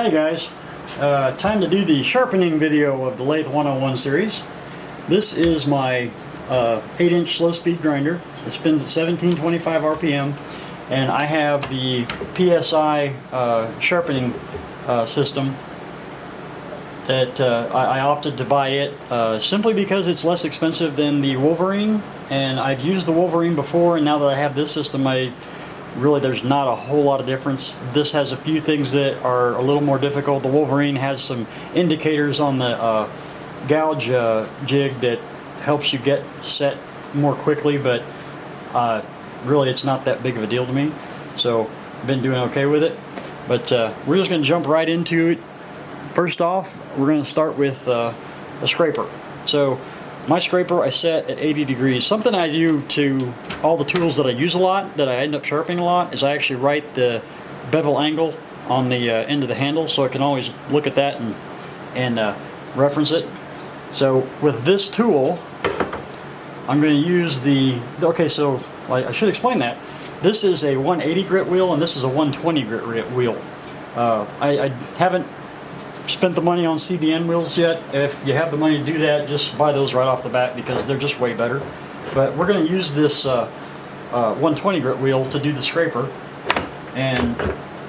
Hi guys, time to do the sharpening video of the Lathe 101 series. This is my 8-inch slow-speed grinder. It spins at 1725 RPM, and I have the PSI sharpening system that I opted to buy it simply because it's less expensive than the Wolverine, and I've used the Wolverine before, and now that I have this system, really there's not a whole lot of difference. This has a few things that are a little more difficult. The Wolverine has some indicators on the gouge jig that helps you get set more quickly, but really it's not that big of a deal to me, so I've been doing okay with it. But we're just going to jump right into it. First off, we're going to start with a scraper. So my scraper I set at 80 degrees. Something I do to all the tools that I use a lot, that I end up sharpening a lot, is I actually write the bevel angle on the end of the handle, so I can always look at that and reference it. So with this tool, I'm going to use okay, so I should explain that. This is a 180 grit wheel, and this is a 120 grit wheel. I haven't spent the money on CBN wheels yet. If you have the money to do that, just buy those right off the bat because they're just way better. But we're going to use this 120 grit wheel to do the scraper, and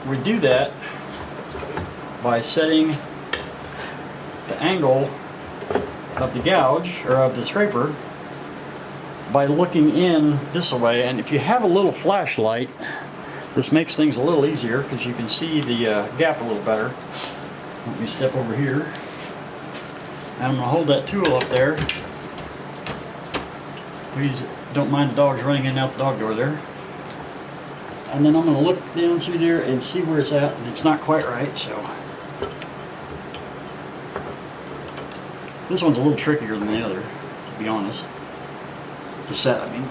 we do that by setting the angle of the gouge, or of the scraper, by looking in this way. And if you have a little flashlight, this makes things a little easier because you can see the gap a little better. Let me step over here, and I'm going to hold that tool up there. Please don't mind the dogs running in and out the dog door there. And then I'm going to look down through there and see where it's at. It's not quite right, so this one's a little trickier than the other, to be honest. The set, I mean,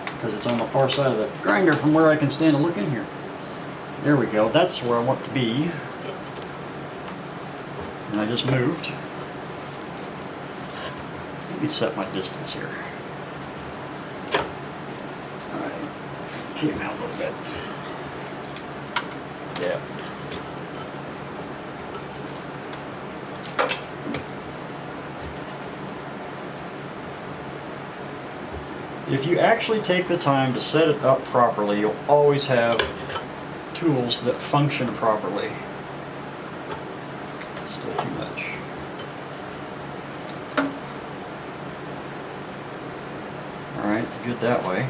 because it's on the far side of the grinder from where I can stand and look in here. There we go. That's where I want to be. And I just moved. Let me set my distance here. Alright, came out a little bit. Yeah. If you actually take the time to set it up properly, you'll always have tools that function properly. Still too much. Alright, good that way.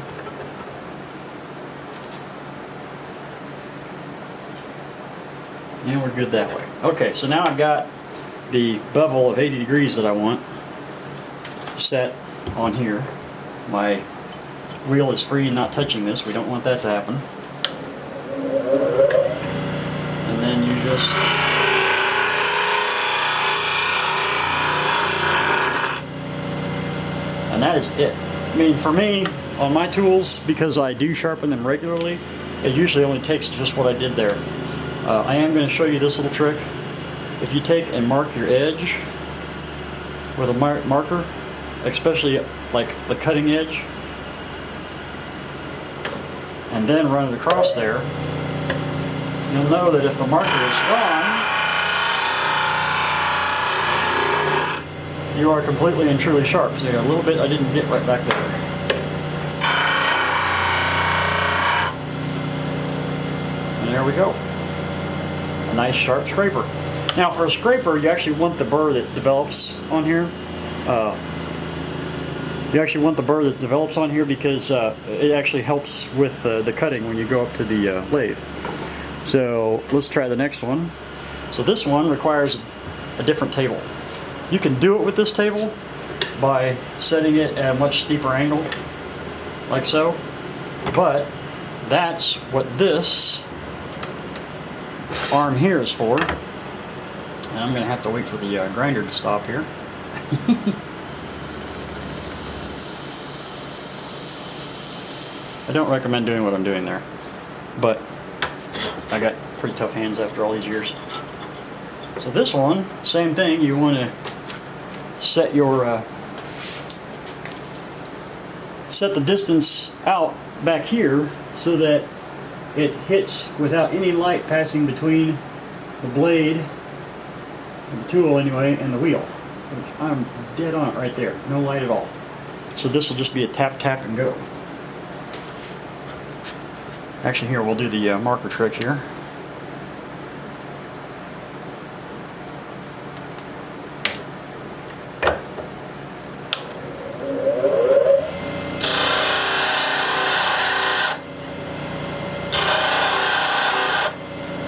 And we're good that way. Okay, so now I've got the bevel of 80 degrees that I want set on here. My wheel is free, not touching this. We don't want that to happen. And then you just and that is it. I mean, for me, on my tools, because I do sharpen them regularly, it usually only takes just what I did there. I am going to show you this little trick. If you take and mark your edge with a marker, especially like the cutting edge, and then run it across there, you'll know that if the marker is gone, you are completely and truly sharp. So you got a little bit I didn't get right back there. And there we go. A nice sharp scraper. Now for a scraper, you actually want the burr that develops on here. Because it actually helps with the cutting when you go up to the lathe. So let's try the next one. So this one requires a different table. You can do it with this table by setting it at a much steeper angle, like so. But that's what this arm here is for. And I'm going to have to wait for the grinder to stop here. I don't recommend doing what I'm doing there, but I got pretty tough hands after all these years. So this one, same thing. You want to set your set the distance out back here so that it hits without any light passing between the blade, the tool anyway, and the wheel. Which I'm dead on it right there. No light at all. So this will just be a tap, tap, and go. Actually, here, we'll do the marker trick here.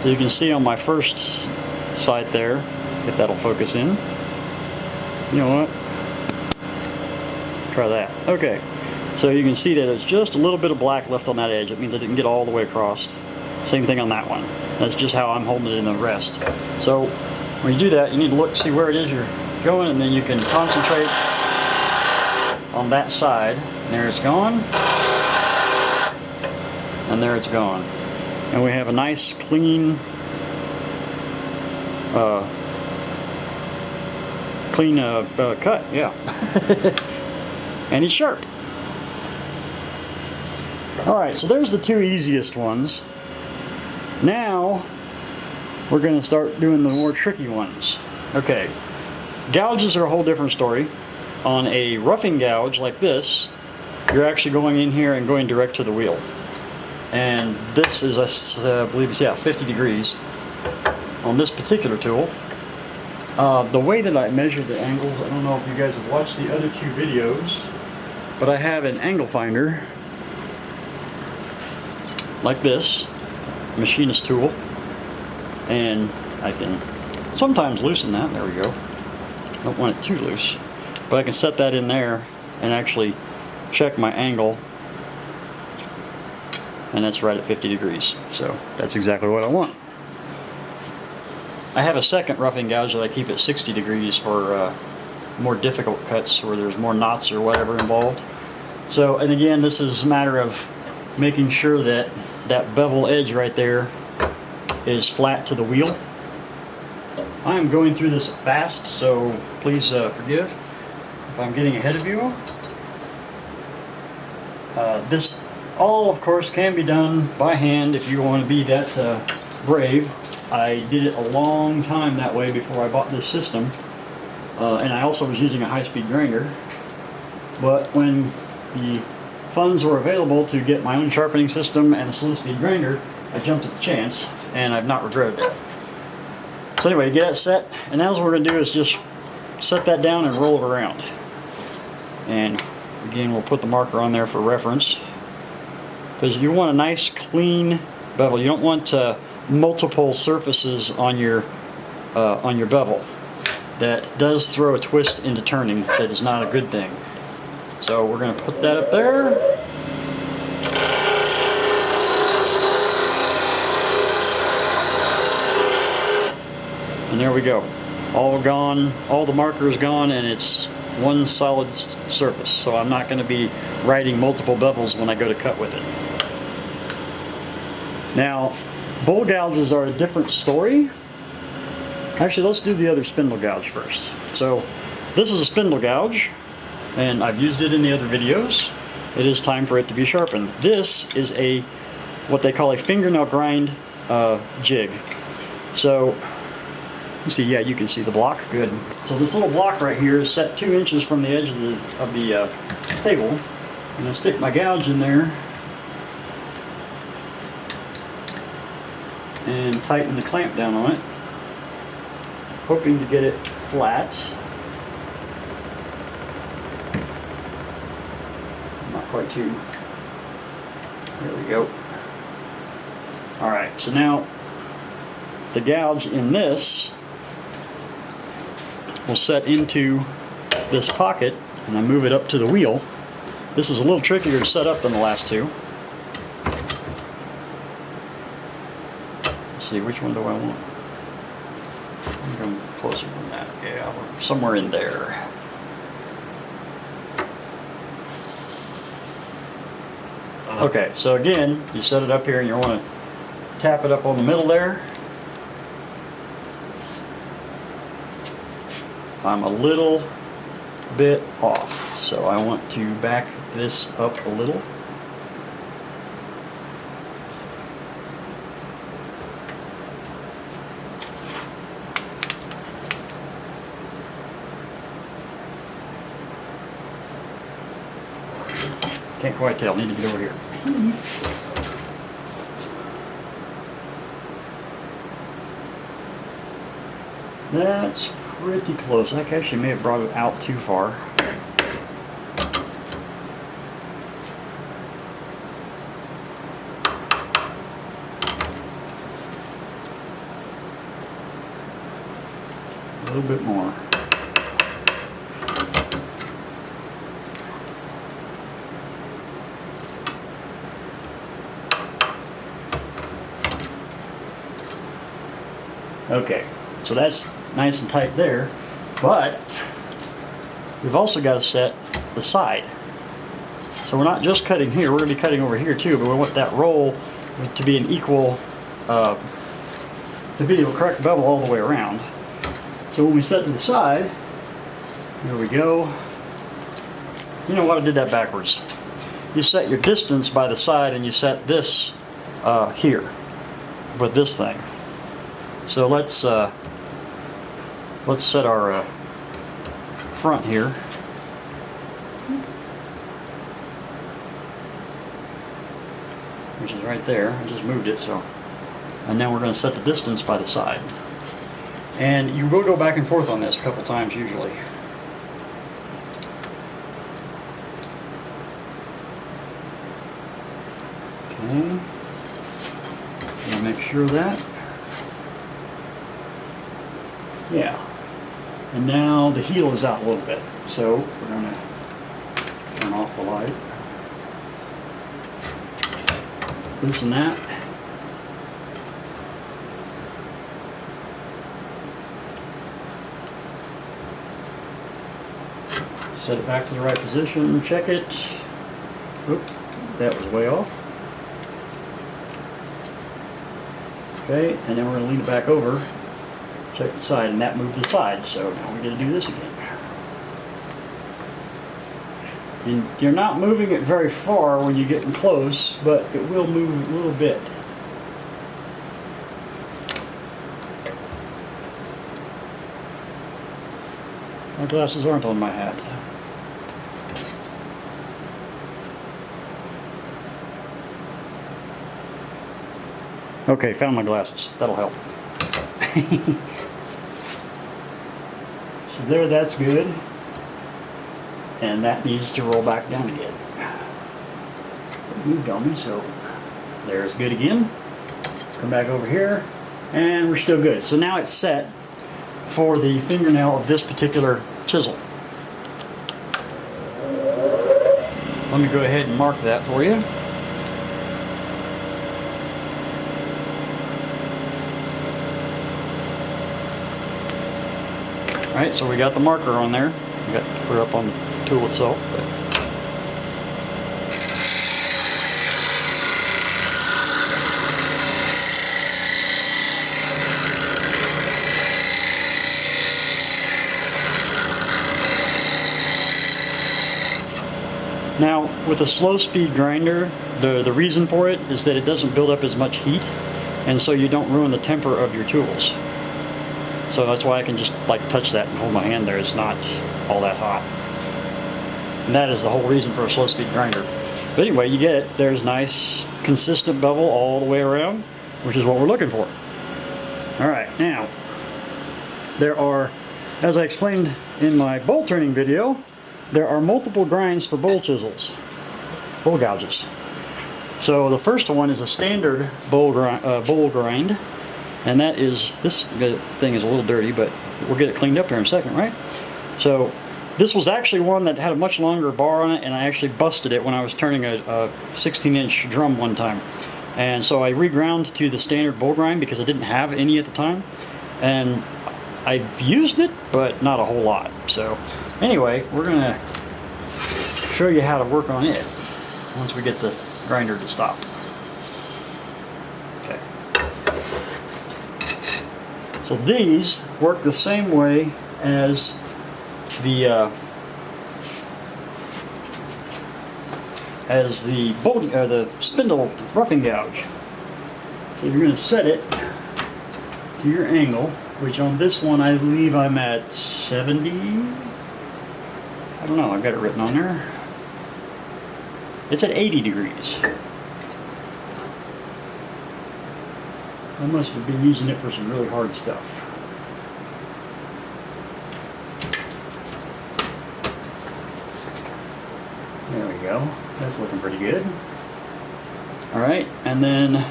So you can see on my first sight there, if that'll focus in. You know what? Try that. Okay. So you can see that it's just a little bit of black left on that edge. It means I didn't get all the way across. Same thing on that one. That's just how I'm holding it in the rest. So when you do that, you need to look, see where it is you're going, and then you can concentrate on that side. And there it's gone. And there it's gone. And we have a nice clean cut, yeah. And he's sharp. Alright, so there's the two easiest ones. Now we're going to start doing the more tricky ones. Okay, gouges are a whole different story. On a roughing gouge like this, you're actually going in here and going direct to the wheel. And this is, I believe it's, yeah, 50 degrees on this particular tool. The way that I measure the angles, I don't know if you guys have watched the other two videos, but I have an angle finder like this, machinist tool, and I can sometimes loosen that. There we go. Don't want it too loose, but I can set that in there and actually check my angle. And that's right at 50 degrees. So that's exactly what I want. I have a second roughing gouge that I keep at 60 degrees for more difficult cuts where there's more knots or whatever involved. So, and again, this is a matter of making sure that that bevel edge right there is flat to the wheel. I'm going through this fast, so please forgive if I'm getting ahead of you. This all, of course, can be done by hand if you want to be that brave. I did it a long time that way before I bought this system. And I also was using a high-speed grinder. But when the funds were available to get my own sharpening system and a slow-speed grinder, I jumped at the chance, and I've not regretted it. So anyway, get that set, and now what we're going to do is just set that down and roll it around. And again, we'll put the marker on there for reference. Because you want a nice clean bevel. You don't want multiple surfaces on your bevel. That does throw a twist into turning. That is not a good thing. So we're going to put that up there. And there we go. All gone. All the marker is gone, and it's one solid surface. So I'm not going to be writing multiple bevels when I go to cut with it. Now, bowl gouges are a different story. Actually, let's do the other spindle gouge first. So, this is a spindle gouge, and I've used it in the other videos. It is time for it to be sharpened. This is a, what they call a fingernail grind jig. So, you see, yeah, you can see the block, good. So this little block right here is set 2 inches from the edge of the table. And I stick my gouge in there and tighten the clamp down on it, hoping to get it flat. Not quite too. There we go. Alright, so now the gouge in this will set into this pocket, and I move it up to the wheel. This is a little trickier to set up than the last two. See, which one do I want? I'm going closer than that. Yeah, we're somewhere in there. Okay, so again, you set it up here and you want to tap it up on the middle there. I'm a little bit off, so I want to back this up a little. Can't quite tell. Need to get over here. That's pretty close. I actually may have brought it out too far. A little bit more. Okay, so that's nice and tight there, but we've also got to set the side. So we're not just cutting here, we're going to be cutting over here too, but we want that roll to be an equal, to be the correct bevel all the way around. So when we set to the side, here we go. You know what, I did that backwards. You set your distance by the side and you set this here with this thing. So let's set our front here. Which is right there. I just moved it, so. And then we're going to set the distance by the side. And you will go back and forth on this a couple times usually. Okay. Gonna make sure of that. Yeah. And now the heel is out a little bit. So we're going to turn off the light. Loosen that. Set it back to the right position, check it. Oop, that was way off. Okay, and then we're going to lean it back over. Check the side, and that moved the side, so now we're going to do this again. You're not moving it very far when you're getting close, but it will move a little bit. My glasses aren't on my hat. Okay, found my glasses. That'll help. So there, that's good. And that needs to roll back down again. It moved on me, so there's good again. Come back over here, and we're still good. So now it's set for the fingernail of this particular chisel. Let me go ahead and mark that for you. Alright, so we got the marker on there. We got to put it up on the tool itself. Now, with a slow speed grinder, the reason for it is that it doesn't build up as much heat, and so you don't ruin the temper of your tools. So that's why I can just like touch that and hold my hand there. It's not all that hot. And that is the whole reason for a slow speed grinder. But anyway, you get it. There's nice, consistent bevel all the way around, which is what we're looking for. All right, now, there are, as I explained in my bowl turning video, there are multiple grinds for bowl chisels, bowl gouges. So the first one is a standard bowl grind, and that is, this thing is a little dirty, but we'll get it cleaned up here in a second, right? So this was actually one that had a much longer bar on it, and I actually busted it when I was turning a 16-inch drum one time. And so I reground to the standard bowl grind because I didn't have any at the time. And I've used it, but not a whole lot. So anyway, we're going to show you how to work on it once we get the grinder to stop. Okay. So these work the same way as the spindle roughing gouge. So you're going to set it to your angle, which on this one I believe I'm at 70. I don't know, I've got it written on there. It's at 80 degrees. I must have been using it for some really hard stuff. There we go. That's looking pretty good. All right, and then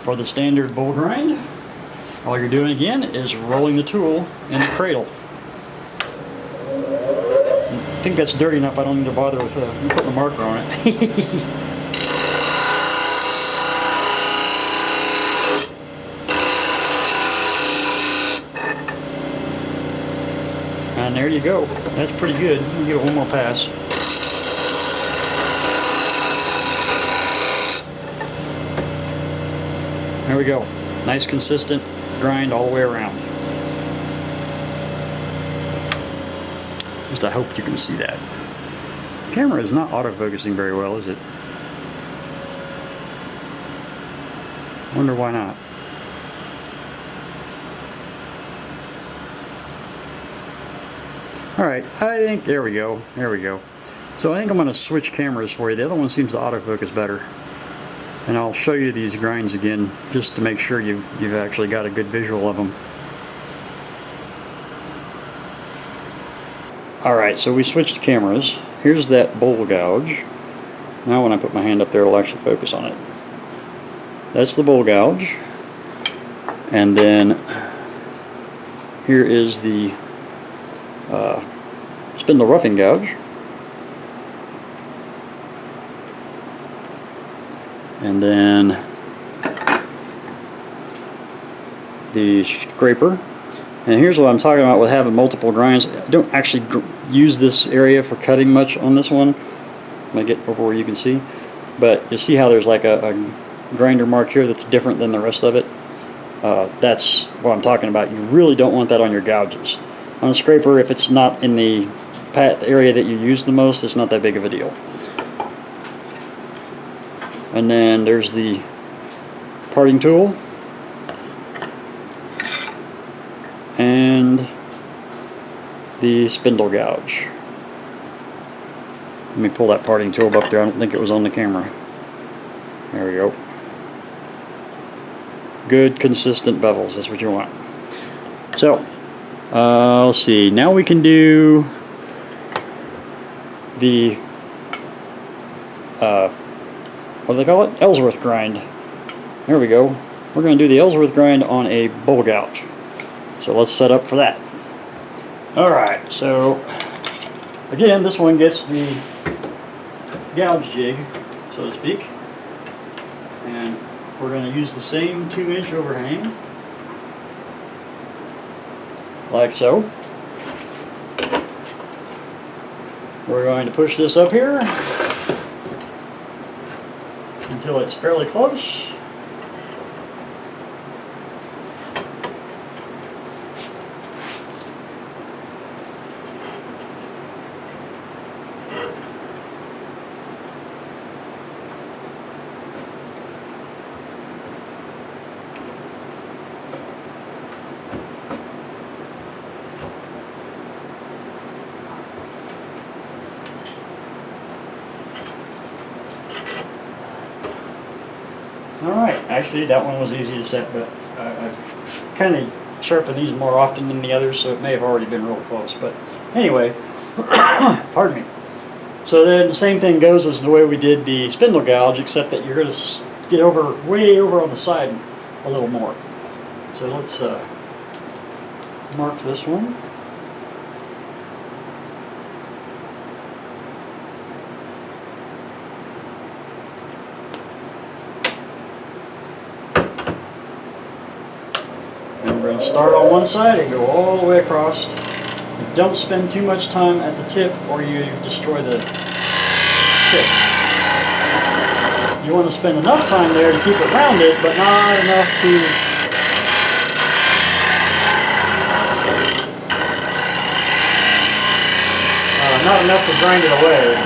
for the standard bowl grind, all you're doing again is rolling the tool in the cradle. I think that's dirty enough. I don't need to bother with putting a marker on it. And there you go. That's pretty good. Let me give it one more pass. There we go. Nice consistent grind all the way around. Just I hope you can see that. The camera is not autofocusing very well, is it? Wonder why not. Alright, I think, there we go, there we go. So I think I'm going to switch cameras for you. The other one seems to autofocus better. And I'll show you these grinds again, just to make sure you've actually got a good visual of them. Alright, so we switched cameras. Here's that bowl gouge. Now when I put my hand up there, it'll actually focus on it. That's the bowl gouge. And then here is the spindle roughing gouge. And then the scraper. And here's what I'm talking about with having multiple grinds. I don't actually use this area for cutting much on this one. I'm going to get over where you can see. But you see how there's like a grinder mark here that's different than the rest of it? That's what I'm talking about. You really don't want that on your gouges. On a scraper, if it's not in the area that you use the most, it's not that big of a deal. And then there's the parting tool. And the spindle gouge. Let me pull that parting tool up there. I don't think it was on the camera. There we go. Good, consistent bevels. That's what you want. So, let's see. Now we can do the what do they call it? Ellsworth grind. There we go. We're going to do the Ellsworth grind on a bowl gouge. So let's set up for that. Alright, so again, this one gets the gouge jig, so to speak. And we're going to use the same 2-inch overhang, like so. We're going to push this up here until it's fairly close. Alright, actually that one was easy to set, but I've kind of sharpened these more often than the others, so it may have already been real close. But anyway, pardon me. So then the same thing goes as the way we did the spindle gouge, except that you're going to get over, way over on the side a little more. So let's mark this one. We're going to start on one side and go all the way across. Don't spend too much time at the tip or you destroy the tip. You want to spend enough time there to keep it rounded, but not enough to grind it away.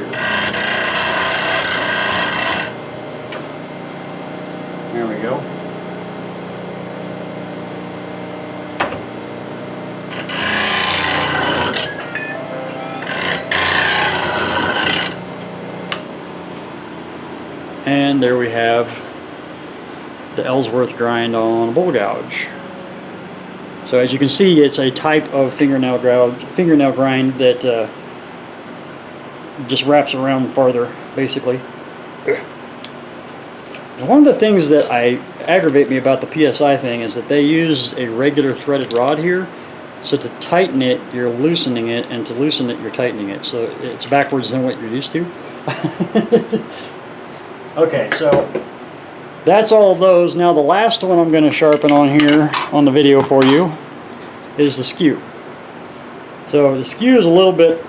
here. There we go. And there we have the Ellsworth grind on a bowl gouge. So as you can see, it's a type of fingernail grind that just wraps around farther, basically. And one of the things that aggravate me about the PSI thing is that they use a regular threaded rod here. So to tighten it, you're loosening it, and to loosen it, you're tightening it. So it's backwards than what you're used to. Okay, so that's all of those. Now the last one I'm going to sharpen on here on the video for you is the Skew. So the Skew is a little bit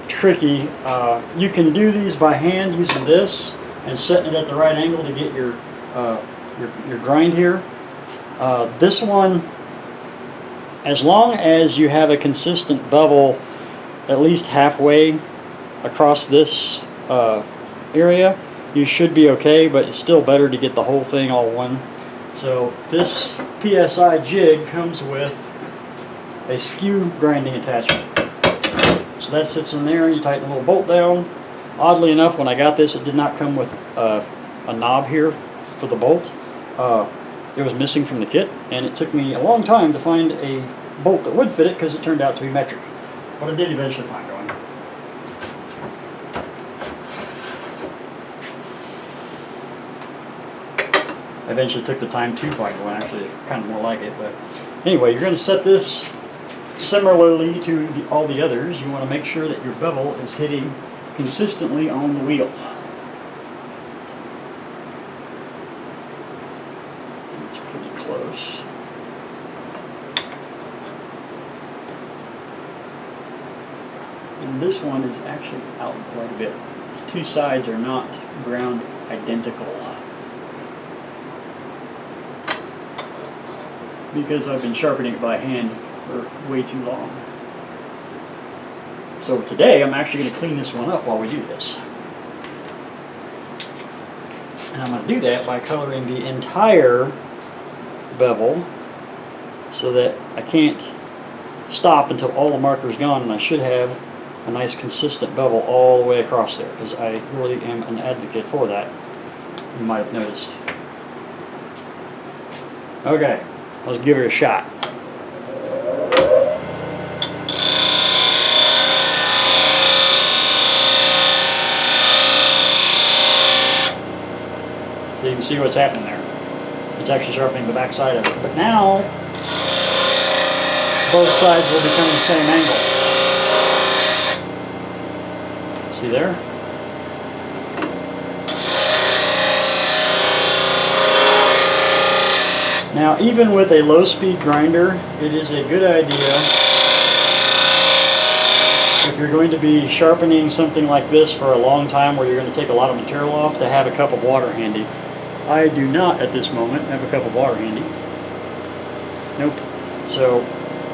tricky. You can do these by hand using this and setting it at the right angle to get your grind here. This one, as long as you have a consistent bevel at least halfway across this area, you should be okay, but it's still better to get the whole thing all one. So this PSI jig comes with a Skew grinding attachment. So that sits in there, you tighten a little bolt down. Oddly enough, when I got this, it did not come with a knob here for the bolt. It was missing from the kit, and it took me a long time to find a bolt that would fit it because it turned out to be metric. But I did eventually find one. I eventually took the time to find one, actually, kind of more like it. But anyway, you're going to set this similarly to all the others. You want to make sure that your bevel is hitting consistently on the wheel. It's pretty close. And this one is actually out quite a bit. These two sides are not ground identical, because I've been sharpening it by hand for way too long. So today I'm actually going to clean this one up while we do this. And I'm going to do that by coloring the entire bevel so that I can't stop until all the marker's gone, and I should have a nice consistent bevel all the way across there, because I really am an advocate for that. You might have noticed. Okay. Let's give it a shot. So you can see what's happening there. It's actually sharpening the back side of it. But now, both sides will become the same angle. See there? Now, even with a low-speed grinder, it is a good idea, if you're going to be sharpening something like this for a long time where you're going to take a lot of material off, to have a cup of water handy. I do not, at this moment, have a cup of water handy. Nope. So,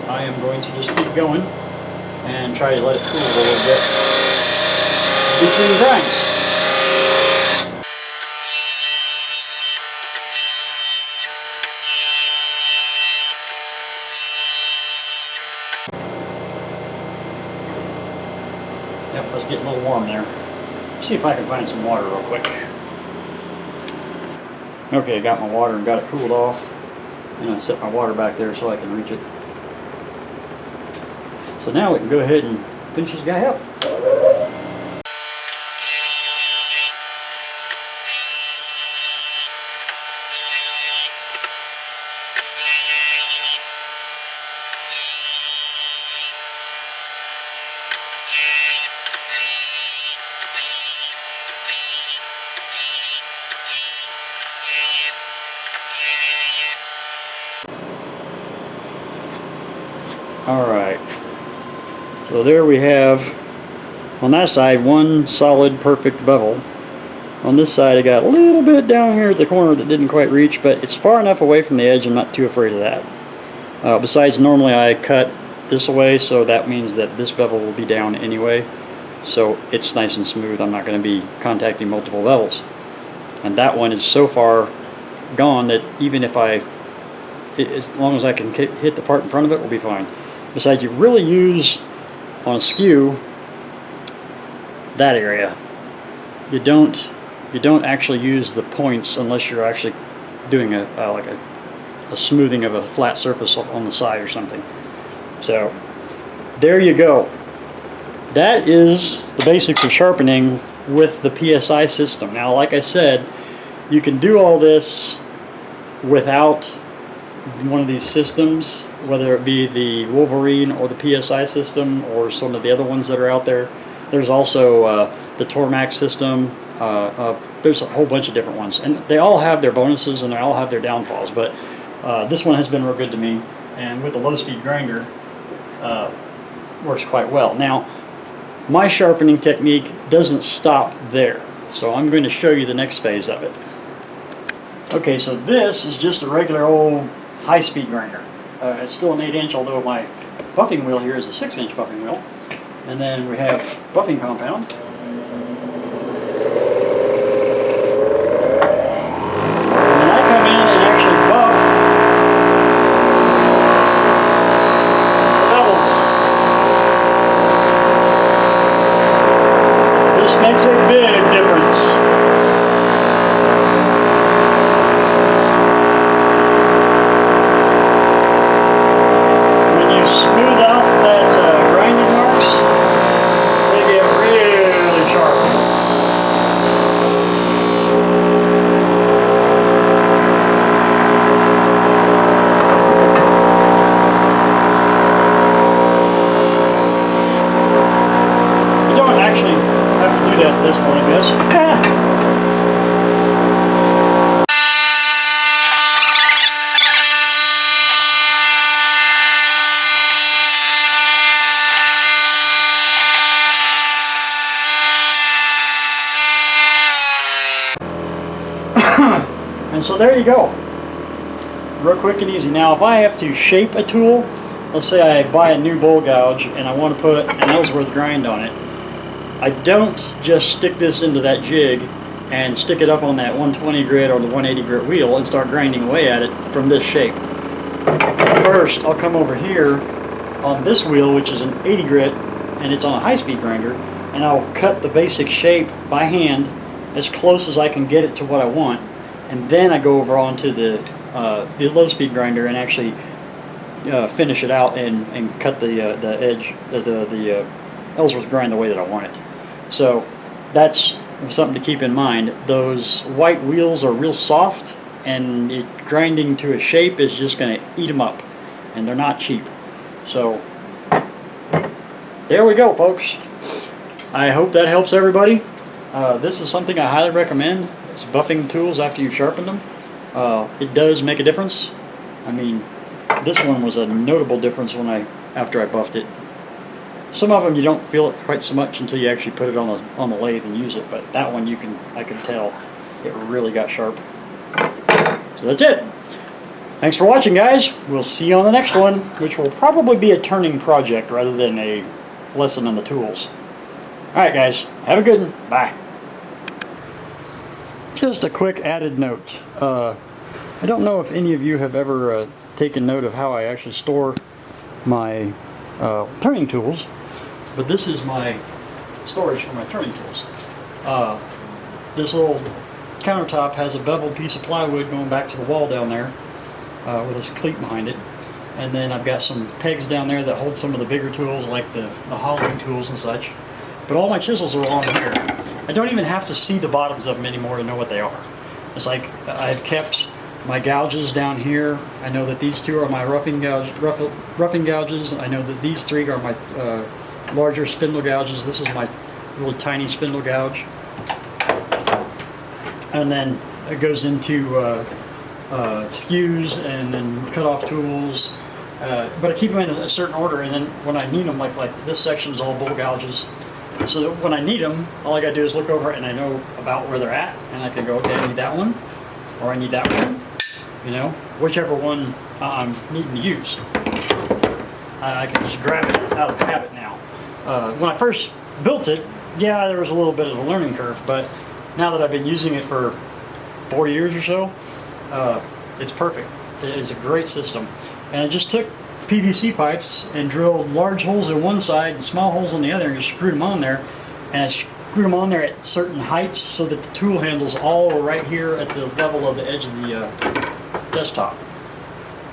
I am going to just keep going and try to let it cool a little bit between grinds. Yep, let's get a little warm there. See if I can find some water real quick. Okay, I got my water and got it cooled off. And I set my water back there so I can reach it. So now we can go ahead and finish this guy up. Alright, so there we have, on that side, one solid perfect bevel. On this side I got a little bit down here at the corner that didn't quite reach, but it's far enough away from the edge I'm not too afraid of that. Besides, normally I cut this away, so that means that this bevel will be down anyway. so it's nice and smooth. I'm not going to be contacting multiple levels. And that one is so far gone that even if as long as I can hit the part in front of it, we'll be fine. Besides, you really use on a skew that area. You don't actually use the points unless you're actually doing like a smoothing of a flat surface on the side or something. So there you go. That is the basics of sharpening with the PSI system. Now, like I said, you can do all this without one of these systems, whether it be the Wolverine or the PSI system or some of the other ones that are out there. There's also the Tormax system. There's a whole bunch of different ones, and they all have their bonuses and they all have their downfalls, but this one has been real good to me, and with the low-speed grinder works quite well. Now, my sharpening technique doesn't stop there, so I'm going to show you the next phase of it. Okay, so this is just a regular old high-speed grinder. It's still an 8-inch, although my buffing wheel here is a 6-inch buffing wheel. And then we have buffing compound. And so there you go. Real quick and easy. Now if I have to shape a tool, let's say I buy a new bowl gouge and I want to put an Ellsworth grind on it, I don't just stick this into that jig and stick it up on that 120 grit or the 180 grit wheel and start grinding away at it from this shape. First, I'll come over here on this wheel, which is an 80 grit, and it's on a high-speed grinder, and I'll cut the basic shape by hand as close as I can get it to what I want, and then I go over onto the low-speed grinder and actually finish it out and cut the edge, the Ellsworth grind the way that I want it. So that's something to keep in mind. Those white wheels are real soft, and grinding to a shape is just going to eat them up, and they're not cheap. So there we go, folks. I hope that helps everybody. This is something I highly recommend. It's buffing tools after you've sharpened them. It does make a difference. I mean, this one was a notable difference after I buffed it. Some of them you don't feel it quite so much until you actually put it on the lathe and use it, but that one I can tell it really got sharp. So that's it. Thanks for watching, guys. We'll see you on the next one, which will probably be a turning project rather than a lesson on the tools. Alright guys, have a good one. Bye. Just a quick added note. I don't know if any of you have ever taken note of how I actually store my turning tools, but this is my storage for my turning tools. This little countertop has a beveled piece of plywood going back to the wall down there with this cleat behind it. And then I've got some pegs down there that hold some of the bigger tools like the hollowing tools and such. But all my chisels are along here. I don't even have to see the bottoms of them anymore to know what they are. It's like I've kept my gouges down here. I know that these two are my roughing gouges. I know that these three are my larger spindle gouges. This is my really tiny spindle gouge. And then it goes into skews and then cut-off tools. But I keep them in a certain order, and then when I need them, like this section is all bowl gouges. So that when I need them, all I gotta do is look over and I know about where they're at, and I can go, okay, I need that one, or I need that one, you know, whichever one I'm needing to use. I can just grab it out of habit now. When I first built it, yeah, there was a little bit of a learning curve, but now that I've been using it for 4 years or so, it's perfect. It's a great system. And I just took PVC pipes and drilled large holes in one side and small holes on the other and just screwed them on there. And I screwed them on there at certain heights so that the tool handles all were right here at the level of the edge of the desktop.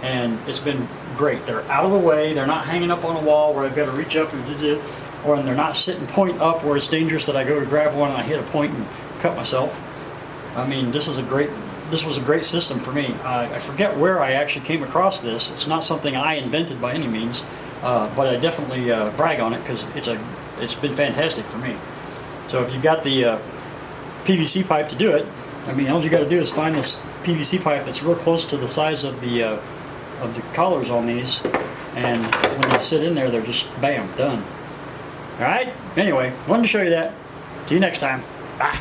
And it's been great. They're out of the way. They're not hanging up on a wall where I've got to reach up and do it, or they're not sitting point up where it's dangerous that I go to grab one and I hit a point and cut myself. I mean, this was a great system for me. I forget where I actually came across this. It's not something I invented by any means, but I definitely brag on it because it's been fantastic for me. So if you've got the PVC pipe to do it, I mean, all you got to do is find this PVC pipe that's real close to the size of the collars on these, and when they sit in there, they're just bam, done. All right. Anyway, wanted to show you that. See you next time. Bye.